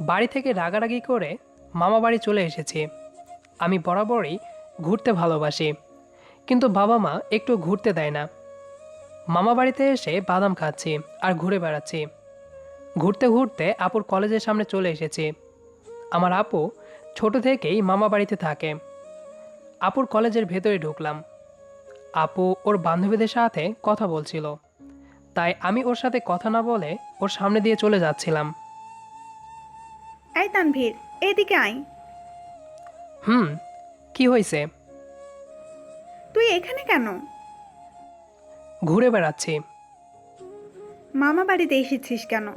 বাড়ি থেকে রাগারাগি করে মামা বাড়ি চলে এসেছি। আমি বরাবরই ঘুরতে ভালোবাসি, কিন্তু বাবা মা একটু ঘুরতে দেয় না। মামা বাড়িতে এসে বাদাম খাচ্ছি আর ঘুরে বেড়াচ্ছি। ঘুরতে ঘুরতে আপুর কলেজের সামনে চলে এসেছি। আমার আপু ছোট থেকেই মামা বাড়িতে থাকে। আপুর কলেজের ভেতরে ঢুকলাম। আপু ওর বান্ধবীদের সাথে কথা বলছিল, তাই আমি ওর সাথে কথা না বলে ওর সামনে দিয়ে চলে যাচ্ছিলাম। এই তানভীর, এদিকে আয়। হুম, কি হয়েছে? তুই এখানে কেন? ঘুরে বেড়াচ্ছি। মামা বাড়িতে এসেছিস কেন?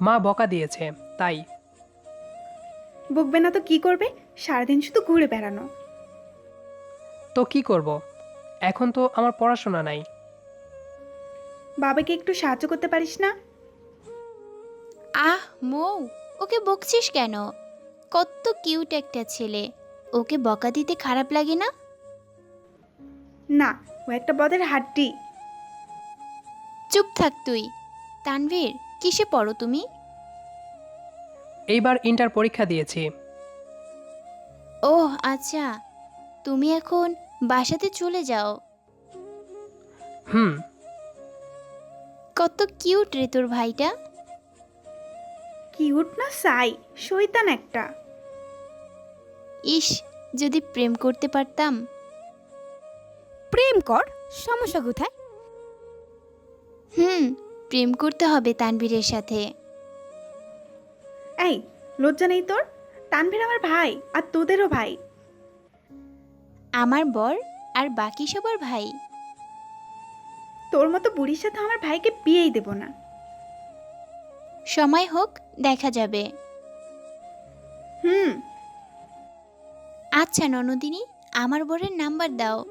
মা বকা দিয়েছে, তাই। বকবে না তো কি করবে? সারাদিন শুধু ঘুরে বেড়ানো। তো কি করব, এখন তো আমার পড়াশোনা নাই। বাবাকে একটু সাহায্য করতে পারিস না? আহ মৌ, ওকে বকছিস কেন? কত কিউট একটা ছেলে, ওকে বকা দিতে খারাপ লাগে না? না, ও একটা বদের হাড্ডি। চুপ থাক তুই। তানভীর, কিসে পড়ো তুমি? এইবার ইন্টার পরীক্ষা দিয়েছি। ওহ আচ্ছা, তুমি এখন বাসাতে চলে যাও। হুম। কত কিউট রে তোর ভাইটা। কিউট না সাই, শয়তান একটা। ইস, যদি প্রেম করতে পারতাম। প্রেম কর, সমস্যা কোথায়? হুম, প্রেম করতে হবে তানভীরের সাথে। এই, লজ্জা নেই তোর? তানভীর আমার ভাই, আর তোদেরও ভাই। আমার বর আর বাকি সবার ভাই। তোর মতো বুড়ির সাথে আমার ভাইকে বিয়েই দেব না। সময় হোক, দেখা যাবে। হুম। আচ্ছা ননদিনী, আমার বরের নাম্বার দাও।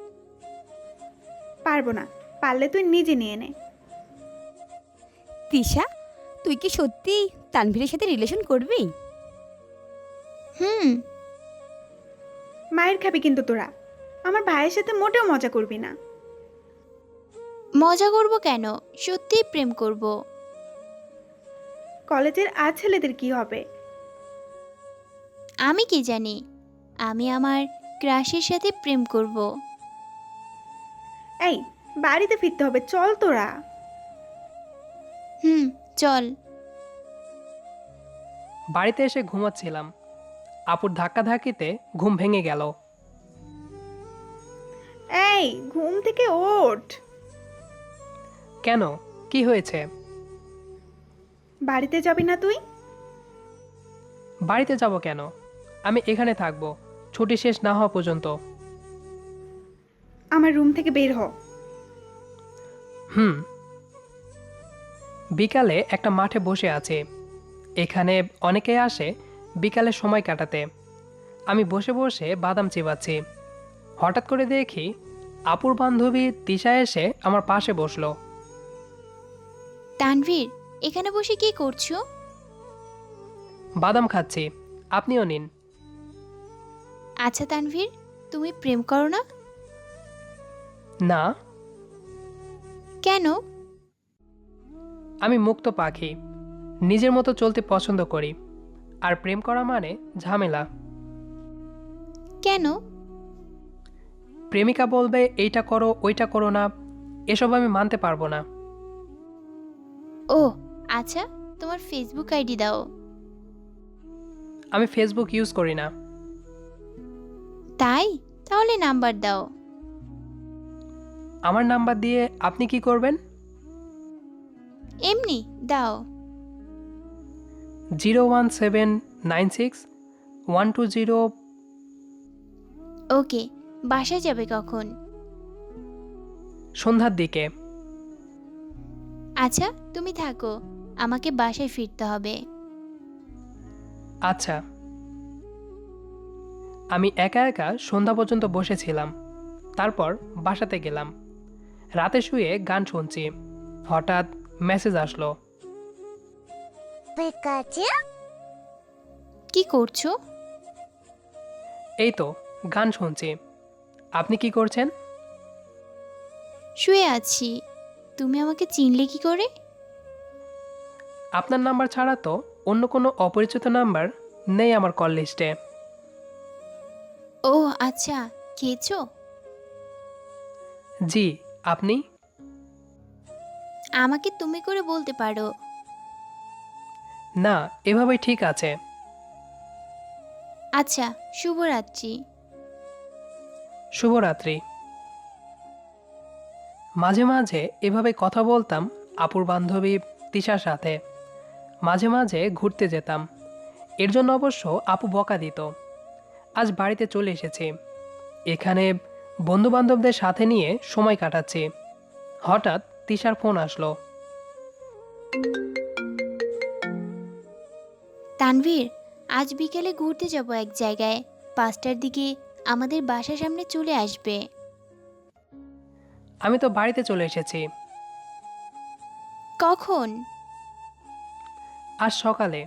পারবো না, পারলে তুই নিজে নিয়ে নে। তিশা, তুই কি সত্যি তানভীরের সাথে রিলেশন করবি? হুম। মায়ের খাবি কিন্তু তোরা। আমার ভাইয়ের সাথে মোটেও মজা করবি না। মজা করব কেন, সত্যিই প্রেম করব। কলেজের আর ছেলেদের কি হবে? আমি কি জানি, আমি আমার ক্রাশের সাথে প্রেম করব। এই, বাড়িতে ফিরতে হবে, চল তোরা। হুম, চল। বাড়িতে এসে ঘুমাচ্ছিলাম, আপুর ধাক্কাধাক্কিতে ঘুম ভেঙে গেল। এই, ঘুম থেকে ওঠ। কেন, কি হয়েছে? বাড়িতে যাবি না তুই? বাড়িতে যাব কেন? আমি এখানে থাকবো, ছুটি শেষ না হওয়া পর্যন্ত। আমার রুম থেকে বের হ। হুম। বিকালে একটা মাঠে বসে আছে। এখানে অনেকেই আসে বিকালে সময় কাটাতে। আমি বসে বসে বাদাম চিবাচ্ছি। হঠাৎ করে দেখি আপুর বান্ধবী তিশা এসে আমার পাশে বসলো। তানভীর, এখানে বসে কি করছো? বাদাম খাচ্ছি, আপনিও নিন। আচ্ছা তানভীর, তুমি প্রেম করো না? না। কেন? আমি মুক্ত পাখি, নিজের মতো চলতে পছন্দ করি। আর প্রেম করা মানে ঝামেলা। কেন? প্রেমিকা বলবে এইটা করো ওইটা করো না, এসব আমি মানতে পারবো না। ও আচ্ছা, তোমার ফেসবুক আইডি দাও। আমি ফেসবুক ইউজ করি না। তাই? তাহলে নাম্বার দাও। আমার নাম্বার দিয়ে আপনি কি করবেন? এমনি দাও। 01796 120। ওকে, বাসায় যাবে কখন? সন্ধ্যার দিকে। আচ্ছা তুমি থাকো, আমাকে বাসায় ফিরতে হবে। আচ্ছা। আমি একা একা সন্ধ্যা পর্যন্ত বসেছিলাম, তারপর বাসাতে গেলাম। রাতে শুয়ে গান শুনছি, হঠাৎ মেসেজ আসলো। কি করছো? এই তো গান শুনছি। আপনি কি করছেন? শুয়ে আছি। তুমি আমাকে চিনলে কি করে? আপনার নাম্বার ছাড়া তো অন্য কোনো অপরিচিত নাম্বার নেই আমার কল লিস্টে। ও আচ্ছা, খেয়েছো? জি, আপনি? আমাকে তুমি করে বলতে পারো। না, এভাবেই ঠিক আছে। আচ্ছা, শুভরাত্রি। শুভরাত্রি। মাঝে মাঝে এভাবে কথা বলতাম আপুর বান্ধবী তিশার সাথে। মাঝে মাঝে ঘুরতে যেতাম, এর জন্য অবশ্য আপু বকা দিত। আজ বাড়িতে চলে এসেছি, এখানে বন্ধুবান্ধবদের সাথে নিয়ে সময় কাটাচ্ছি। হঠাৎ তিশার ফোন আসলো। তানভীর, আজ বিকেলে ঘুরতে যাব এক জায়গায়, 5টার দিকে আমাদের বাসার সামনে চলে আসবে। আমি তো বাড়িতে চলে এসেছি। কখন? আজ সকালে।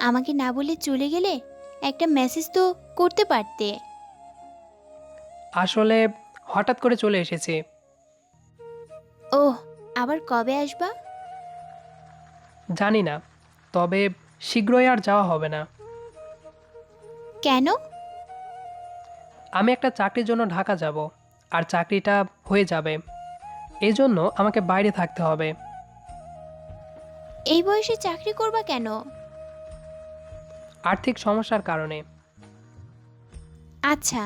আমাকে না বলে চলে গেলে? একটা মেসেজ তো করতে পারতে। আসলে হঠাৎ করে চলে এসেছি। ওহ, আবার কবে আসবা? জানি না, তবে শীঘ্রই আর যাওয়া হবে না। কেন? আমি একটা চাকরির জন্য ঢাকা যাব, আর চাকরিটা হয়ে যাবে, এই জন্য আমাকে বাইরে থাকতে হবে। এই বয়সে চাকরি করবা কেন? আর্থিক সমস্যার কারণে। আচ্ছা,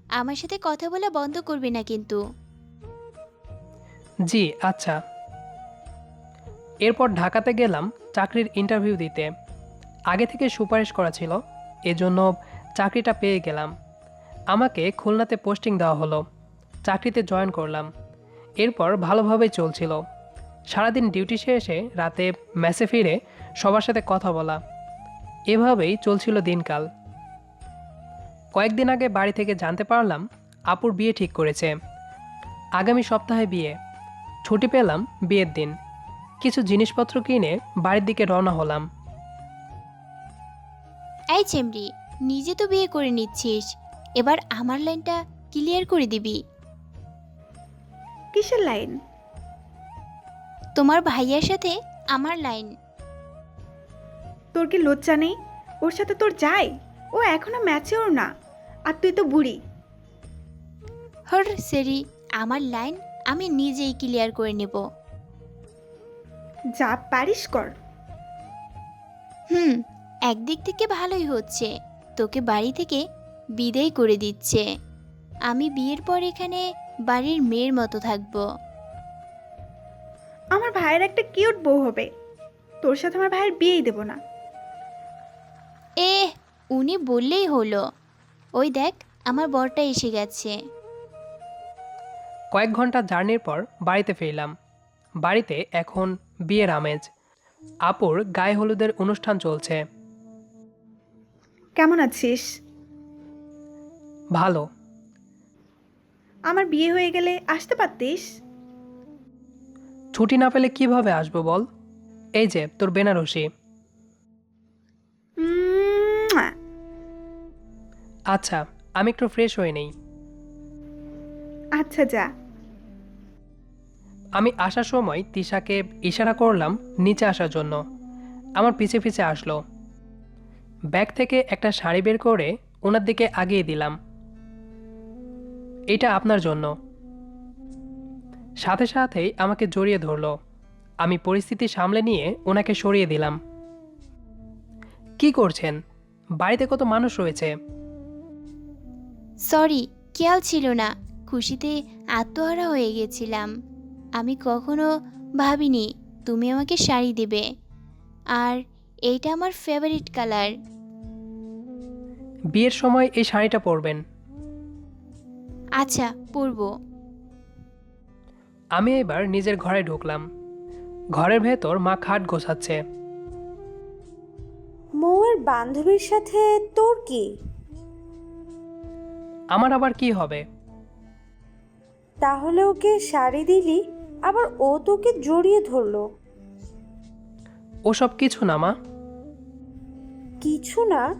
আমার সাথে কথা বলা বন্ধ করবে না কিন্তু। জি আচ্ছা। এরপর ঢাকাতে গেলাম চাকরির ইন্টারভিউ দিতে। আগে থেকে সুপারিশ করা ছিল, এজন্য চাকরিটা পেয়ে গেলাম। আমাকে খুলনাতে পোস্টিং দেওয়া হলো, চাকরিতে জয়েন করলাম। এরপর ভালোভাবেই চলছিল। সারাদিন ডিউটি শেষে রাতে মেসে ফিরে সবার সাথে কথা বলা, এভাবেই চলছিল দিনকাল। কয়েকদিন আগে বাড়ি থেকে জানতে পারলাম আপুর বিয়ে ঠিক করেছে। আগামী সপ্তাহে বিয়ে। ছুটি পেলাম বিয়ের দিন। কিছু জিনিসপত্র কিনে বাড়ির দিকে রওনা হলাম। এই চেমরি, নিজে তো বিয়ে করে নিচ্ছিস, এবার আমার লাইনটা ক্লিয়ার করে দিবি। কিসের লাইন? তোমার ভাইয়ার সাথে আমার লাইন। তোর কি লজ্জা নেই? ওর সাথে তোর যায়? ও এখনো ম্যাচিওর না, আর তুই তো বুড়ি। হর সেরি, আমার লাইন আমি নিজেই ক্লিয়ার করে নেব। যা পারিস কর। একদিক থেকে ভালোই হচ্ছে, তোকে বাড়ি থেকে বিদায় করে দিচ্ছে। আমি বিয়ের পর এখানে বাড়ির মেয়ের মতো থাকবো। আমার ভাইয়ের একটা কিউট বউ হবে। তোর সাথে আমার ভাইয়ের বিয়েই দেব না। উনি বললেই হলো। ওই দেখ, আমার বরটা এসে গেছে। কয়েক ঘন্টা জার্নির পর বাড়িতে ফিরলাম। বাড়িতে এখন বিয়ের আমেজ। আপুর গায়ে হলুদের অনুষ্ঠান চলছে। কেমন আছিস? ভালো। আমার বিয়ে হয়ে গেলে আসতে পারতিস। ছুটি না পেলে কিভাবে আসবো বল? এই যে তোর বেনারসি। মুয়া। আচ্ছা, আমি একটু ফ্রেশ হয়ে নেই। আচ্ছা যা। আমি আসার সময় তিশাকে ইশারা করলাম নিচে আসার জন্য। আমার পিছে পিছে আসলো। ব্যাগ থেকে একটা শাড়ি বের করে ওনার দিকে আগিয়ে দিলাম। এটা আপনার জন্য। সাথে সাথেই আমাকে জড়িয়ে ধরলো। আমি পরিস্থিতি সামলে নিয়ে ওনাকে সরিয়ে দিলাম। কি করছেন? বাড়িতে কত মানুষ রয়েছে। সরি, খেয়াল ছিল না, খুশিতে আত্মহারা হয়ে গেছিলাম। আমি কখনো ভাবিনি তুমি আমাকে শাড়ি দেবে, আর এইটা আমার ফেভারিট কালার। বিয়ের সময় এই শাড়িটা পরবেন। আচ্ছা, পরবো। আমি এবার নিজের ঘরে ঢুকলাম। ঘরের ভেতর মা খাট গোছাচ্ছে। মৌয়ের বান্ধবীর সাথে তোর কি? আমার আবার কি হবে? তাহলে ওকে শাড়ি দিলি, আবার ও তোকে জড়িয়ে ধরলো। ওসব কিছু না মা। কিছু না?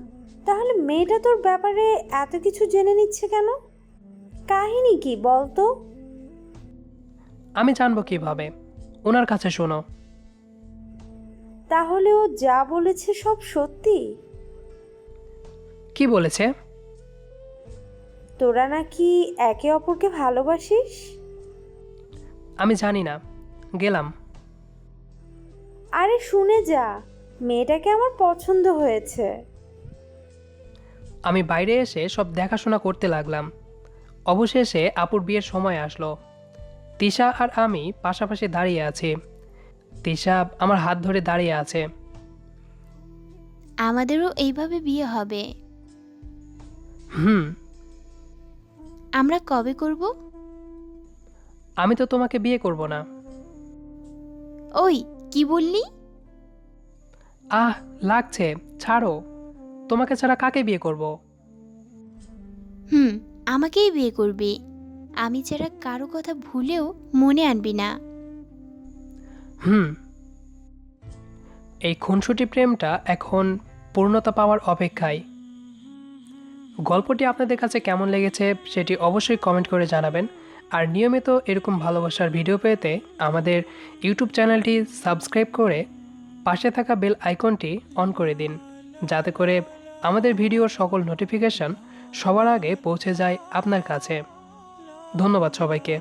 তাহলে মেয়েটা তোর ব্যাপারে এত কিছু জেনে নিচ্ছে কেন? কাহিনী কি বলতো? আমি জানবো কিভাবে? ওনার কাছে শোনো। তাহলে ও যা বলেছে সব সত্যি? কি বলেছে? তোরা নাকি একে অপরকে ভালোবাসিস? আমি জানি না, গেলাম। আরে শুনে যা, মেয়েটাকে আমার পছন্দ হয়েছে। আমি বাইরে এসে সব দেখাশোনা করতে লাগলাম। অবশেষে আপুর বিয়ের সময় আসলো। তিশা আর আমি পাশাপাশি দাঁড়িয়ে আছি। তিশা আমার হাত ধরে দাঁড়িয়ে আছে। আমাদেরও এইভাবে বিয়ে হবে। হুম। আমরা কবে করব? আমি তো তোমাকে বিয়ে করব না। ওই কি বললি? আহ, লাগছে, ছাড়ো। তোমাকে ছাড়া কাকে বিয়ে করব? আমাকেই বিয়ে করবি। আমি ছাড়া কারো কথা ভুলেও মনে আনবি না। হুম। এই খুনসুটি প্রেমটা এখন পূর্ণতা পাওয়ার অপেক্ষায়। গল্পটি আপনাদের কাছে কেমন লেগেছে সেটি অবশ্যই কমেন্ট করে জানাবেন। আর নিয়মিত এরকম ভালোবাসার ভিডিও পেতে আমাদের ইউটিউব চ্যানেলটি সাবস্ক্রাইব করে পাশে থাকা বেল আইকনটি অন করে দিন, যাতে করে আমাদের ভিডিওর সকল নোটিফিকেশন সবার আগে পৌঁছে যায় আপনার কাছে। ধন্যবাদ সবাইকে।